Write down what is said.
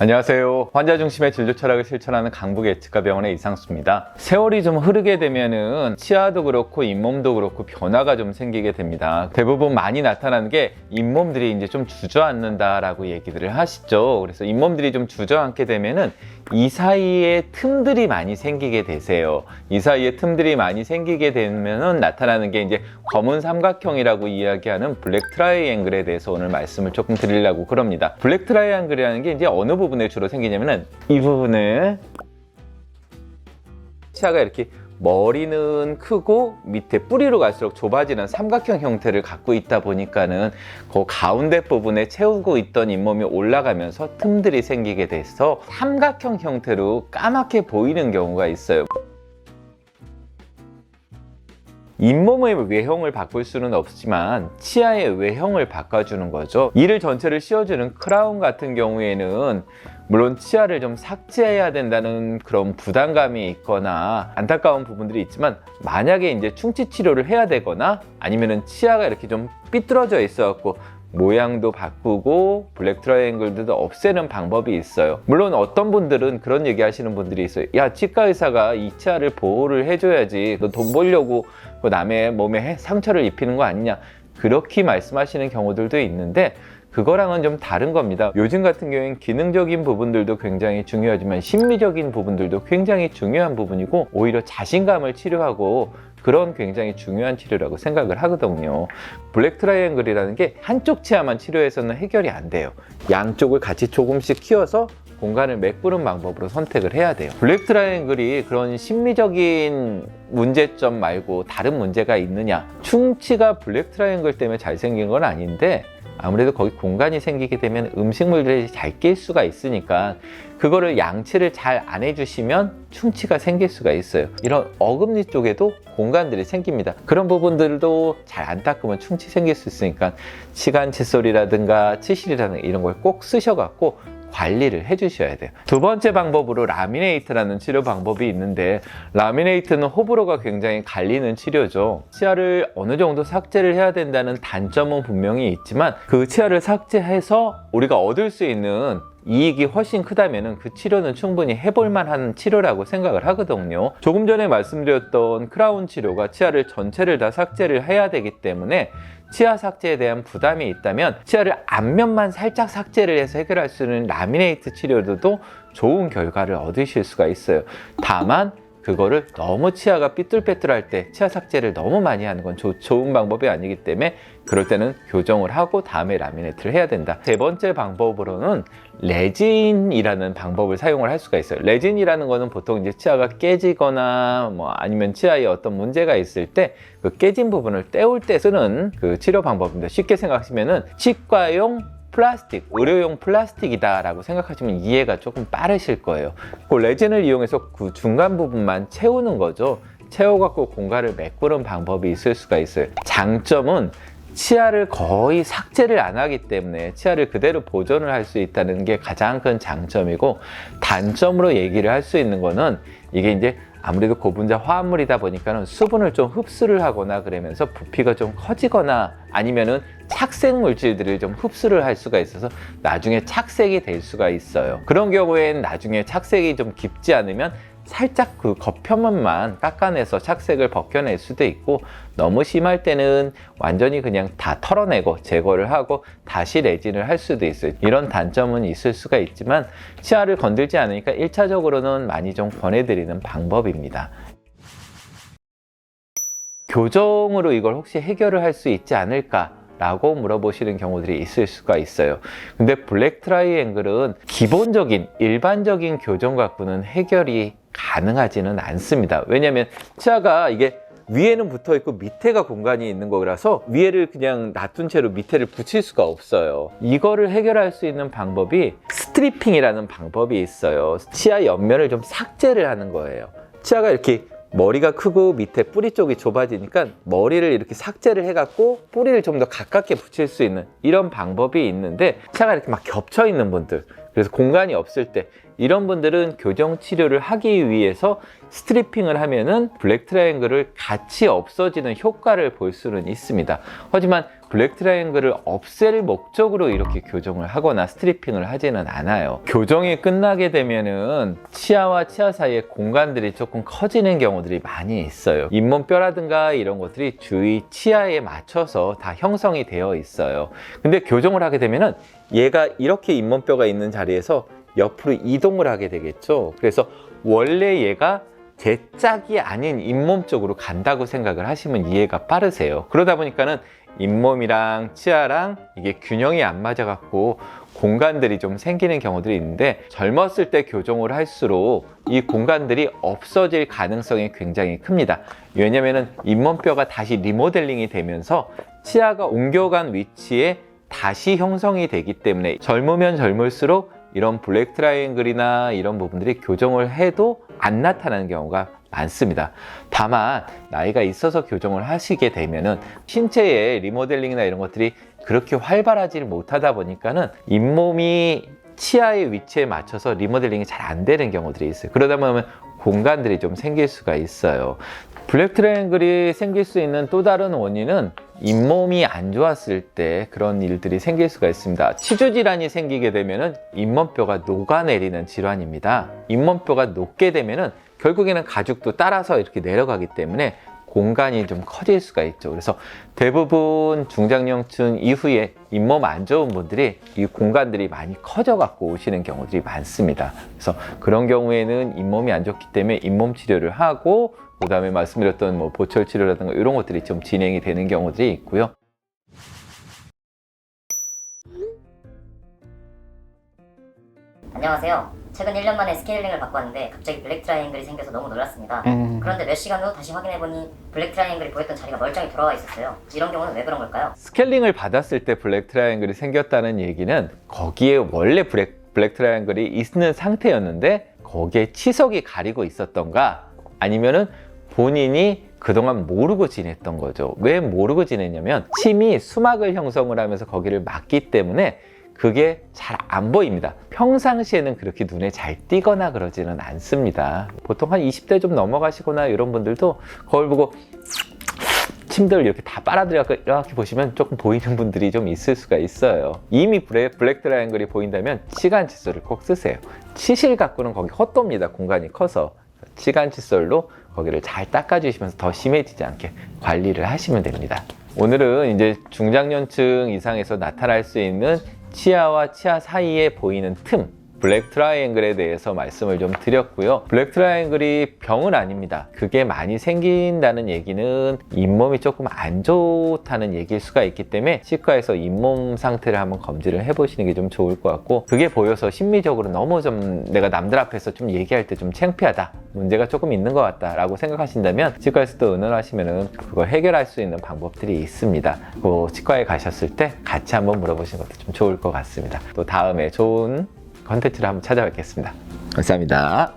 안녕하세요. 환자 중심의 진료 철학을 실천하는 강북 예측과병원의 이상수입니다. 세월이 좀 흐르게 되면은 치아도 그렇고 잇몸도 그렇고 변화가 좀 생기게 됩니다. 대부분 많이 나타나는 게 잇몸들이 이제 좀 주저앉는다라고 얘기들을 하시죠. 그래서 잇몸들이 좀 주저앉게 되면은 이 사이에 틈들이 많이 생기게 되세요. 이 사이에 틈들이 많이 생기게 되면은 나타나는 게 이제 검은 삼각형이라고 이야기하는 블랙 트라이앵글에 대해서 오늘 말씀을 조금 드리려고 그럽니다. 블랙 트라이앵글이라는 게 이제 어느 부분에 주로 생기냐면은 이 부분에 치아가 이렇게 머리는 크고 밑에 뿌리로 갈수록 좁아지는 삼각형 형태를 갖고 있다 보니까는 그 가운데 부분에 채우고 있던 잇몸이 올라가면서 틈들이 생기게 돼서 삼각형 형태로 까맣게 보이는 경우가 있어요. 잇몸의 외형을 바꿀 수는 없지만 치아의 외형을 바꿔주는 거죠. 이를 전체를 씌워주는 크라운 같은 경우에는 물론 치아를 좀 삭제해야 된다는 그런 부담감이 있거나 안타까운 부분들이 있지만, 만약에 이제 충치 치료를 해야 되거나 아니면은 치아가 이렇게 좀 삐뚤어져 있어갖고 모양도 바꾸고 블랙 트라이앵글도 없애는 방법이 있어요. 물론 어떤 분들은 그런 얘기 하시는 분들이 있어요. 야, 치과 의사가 이 치아를 보호를 해줘야지, 너 돈 벌려고 남의 몸에 상처를 입히는 거 아니냐, 그렇게 말씀하시는 경우들도 있는데 그거랑은 좀 다른 겁니다. 요즘 같은 경우에는 기능적인 부분들도 굉장히 중요하지만 심미적인 부분들도 굉장히 중요한 부분이고, 오히려 자신감을 치료하고 그런 굉장히 중요한 치료라고 생각을 하거든요. 블랙 트라이앵글이라는 게 한쪽 치아만 치료해서는 해결이 안 돼요. 양쪽을 같이 조금씩 키워서 공간을 메꾸는 방법으로 선택을 해야 돼요. 블랙 트라이앵글이 그런 심미적인 문제점 말고 다른 문제가 있느냐? 충치가 블랙 트라이앵글 때문에 잘 생긴 건 아닌데, 아무래도 거기 공간이 생기게 되면 음식물들이 잘 낄 수가 있으니까 그거를 양치를 잘 안 해주시면 충치가 생길 수가 있어요. 이런 어금니 쪽에도 공간들이 생깁니다. 그런 부분들도 잘 안 닦으면 충치 생길 수 있으니까 치간 칫솔이라든가 치실이라든가 이런 걸 꼭 쓰셔갖고 관리를 해주셔야 돼요. 두 번째 방법으로 라미네이트라는 치료 방법이 있는데, 라미네이트는 호불호가 굉장히 갈리는 치료죠. 치아를 어느 정도 삭제를 해야 된다는 단점은 분명히 있지만 그 치아를 삭제해서 우리가 얻을 수 있는 이익이 훨씬 크다면 그 치료는 충분히 해볼 만한 치료라고 생각을 하거든요. 조금 전에 말씀드렸던 크라운 치료가 치아를 전체를 다 삭제를 해야 되기 때문에 치아 삭제에 대한 부담이 있다면 치아를 앞면만 살짝 삭제를 해서 해결할 수 있는 라미네이트 치료로도 좋은 결과를 얻으실 수가 있어요. 다만 그거를 너무 치아가 삐뚤빼뚤할 때 치아 삭제를 너무 많이 하는 건 좋은 방법이 아니기 때문에 그럴 때는 교정을 하고 다음에 라미네이트를 해야 된다. 세 번째 방법으로는 레진이라는 방법을 사용을 할 수가 있어요. 레진이라는 거는 보통 이제 치아가 깨지거나 아니면 치아에 어떤 문제가 있을 때 그 깨진 부분을 떼올 때 쓰는 그 치료 방법입니다. 쉽게 생각하시면은 치과용 플라스틱, 의료용 플라스틱이다 라고 생각하시면 이해가 조금 빠르실 거예요. 그 레진을 이용해서 그 중간 부분만 채우는 거죠. 채워갖고 공간을 메꾸는 방법이 있을 수가 있어요. 장점은 치아를 거의 삭제를 안 하기 때문에 치아를 그대로 보존을 할 수 있다는 게 가장 큰 장점이고, 단점으로 얘기를 할 수 있는 거는 이게 이제 아무래도 고분자 화합물이다 보니까는 수분을 좀 흡수를 하거나 그러면서 부피가 좀 커지거나 아니면은 착색 물질들을 좀 흡수를 할 수가 있어서 나중에 착색이 될 수가 있어요. 그런 경우에는 나중에 착색이 좀 깊지 않으면 살짝 그 겉표면만 깎아내서 착색을 벗겨낼 수도 있고, 너무 심할 때는 완전히 그냥 다 털어내고 제거를 하고 다시 레진을 할 수도 있어요. 이런 단점은 있을 수가 있지만 치아를 건들지 않으니까 1차적으로는 많이 좀 권해드리는 방법입니다. 교정으로 이걸 혹시 해결을 할 수 있지 않을까? 라고 물어보시는 경우들이 있을 수가 있어요. 근데 블랙 트라이앵글은 기본적인 일반적인 교정 갖고는 해결이 가능하지는 않습니다. 왜냐하면 치아가 이게 위에는 붙어 있고 밑에가 공간이 있는 거라서 위에를 그냥 놔둔 채로 밑에를 붙일 수가 없어요. 이거를 해결할 수 있는 방법이 스트리핑이라는 방법이 있어요. 치아 옆면을 좀 삭제를 하는 거예요. 치아가 이렇게 머리가 크고 밑에 뿌리 쪽이 좁아지니까 머리를 이렇게 삭제를 해갖고 뿌리를 좀 더 가깝게 붙일 수 있는 이런 방법이 있는데, 치아가 이렇게 막 겹쳐 있는 분들, 그래서 공간이 없을 때 이런 분들은 교정 치료를 하기 위해서 스트리핑을 하면은 블랙 트라이앵글을 같이 없어지는 효과를 볼 수는 있습니다. 하지만 블랙 트라이앵글을 없앨 목적으로 이렇게 교정을 하거나 스트리핑을 하지는 않아요. 교정이 끝나게 되면은 치아와 치아 사이에 공간들이 조금 커지는 경우들이 많이 있어요. 잇몸뼈라든가 이런 것들이 주위 치아에 맞춰서 다 형성이 되어 있어요. 근데 교정을 하게 되면은 얘가 이렇게 잇몸뼈가 있는 자리에서 옆으로 이동을 하게 되겠죠. 그래서 원래 얘가 제 짝이 아닌 잇몸 쪽으로 간다고 생각을 하시면 이해가 빠르세요. 그러다 보니까는 잇몸이랑 치아랑 이게 균형이 안 맞아갖고 공간들이 좀 생기는 경우들이 있는데, 젊었을 때 교정을 할수록 이 공간들이 없어질 가능성이 굉장히 큽니다. 왜냐면은 잇몸뼈가 다시 리모델링이 되면서 치아가 옮겨간 위치에 다시 형성이 되기 때문에 젊으면 젊을수록 이런 블랙 트라이앵글이나 이런 부분들이 교정을 해도 안 나타나는 경우가 많습니다. 다만 나이가 있어서 교정을 하시게 되면은 신체의 리모델링이나 이런 것들이 그렇게 활발하지 못하다 보니까는 잇몸이 치아의 위치에 맞춰서 리모델링이 잘 안 되는 경우들이 있어요. 그러다 보면 공간들이 좀 생길 수가 있어요. 블랙 트라이앵글이 생길 수 있는 또 다른 원인은 잇몸이 안 좋았을 때 그런 일들이 생길 수가 있습니다. 치주 질환이 생기게 되면은 잇몸뼈가 녹아내리는 질환입니다. 잇몸뼈가 녹게 되면은 결국에는 가죽도 따라서 이렇게 내려가기 때문에 공간이 좀 커질 수가 있죠. 그래서 대부분 중장년층 이후에 잇몸 안 좋은 분들이 이 공간들이 많이 커져 갖고 오시는 경우들이 많습니다. 그래서 그런 경우에는 잇몸이 안 좋기 때문에 잇몸 치료를 하고, 그 다음에 말씀드렸던 뭐 보철 치료라든가 이런 것들이 좀 진행이 되는 경우들이 있고요. 안녕하세요. 최근 1년 만에 스케일링을 받고 왔는데 갑자기 블랙 트라이앵글이 생겨서 너무 놀랐습니다. 그런데 몇 시간 후 다시 확인해보니 블랙 트라이앵글이 보였던 자리가 멀쩡히 돌아와 있었어요. 이런 경우는 왜 그런 걸까요? 스케일링을 받았을 때 블랙 트라이앵글이 생겼다는 얘기는 거기에 원래 블랙 트라이앵글이 있는 상태였는데 거기에 치석이 가리고 있었던가, 아니면은 본인이 그동안 모르고 지냈던 거죠. 왜 모르고 지냈냐면 침이 수막을 형성을 하면서 거기를 막기 때문에 그게 잘 안 보입니다. 평상시에는 그렇게 눈에 잘 띄거나 그러지는 않습니다. 보통 한 20대 좀 넘어가시거나 이런 분들도 거울 보고 침들 이렇게 다 빨아들여서 이렇게 보시면 조금 보이는 분들이 좀 있을 수가 있어요. 이미 블랙 트라이앵글이 보인다면 치간 칫솔을 꼭 쓰세요. 치실 갖고는 거기 헛돕니다. 공간이 커서. 치간 칫솔로 거기를 잘 닦아주시면서 더 심해지지 않게 관리를 하시면 됩니다. 오늘은 이제 중장년층 이상에서 나타날 수 있는 치아와 치아 사이에 보이는 틈, 블랙 트라이앵글에 대해서 말씀을 좀 드렸고요. 블랙 트라이앵글이 병은 아닙니다. 그게 많이 생긴다는 얘기는 잇몸이 조금 안 좋다는 얘기일 수가 있기 때문에 치과에서 잇몸 상태를 한번 검진을 해보시는 게 좀 좋을 것 같고, 그게 보여서 심리적으로 너무 좀 내가 남들 앞에서 좀 얘기할 때 좀 창피하다, 문제가 조금 있는 것 같다 라고 생각하신다면 치과에서 또 의논하시면은 그걸 해결할 수 있는 방법들이 있습니다. 그 치과에 가셨을 때 같이 한번 물어보시는 것도 좀 좋을 것 같습니다. 또 다음에 좋은 컨텐츠를 한번 찾아뵙겠습니다. 감사합니다.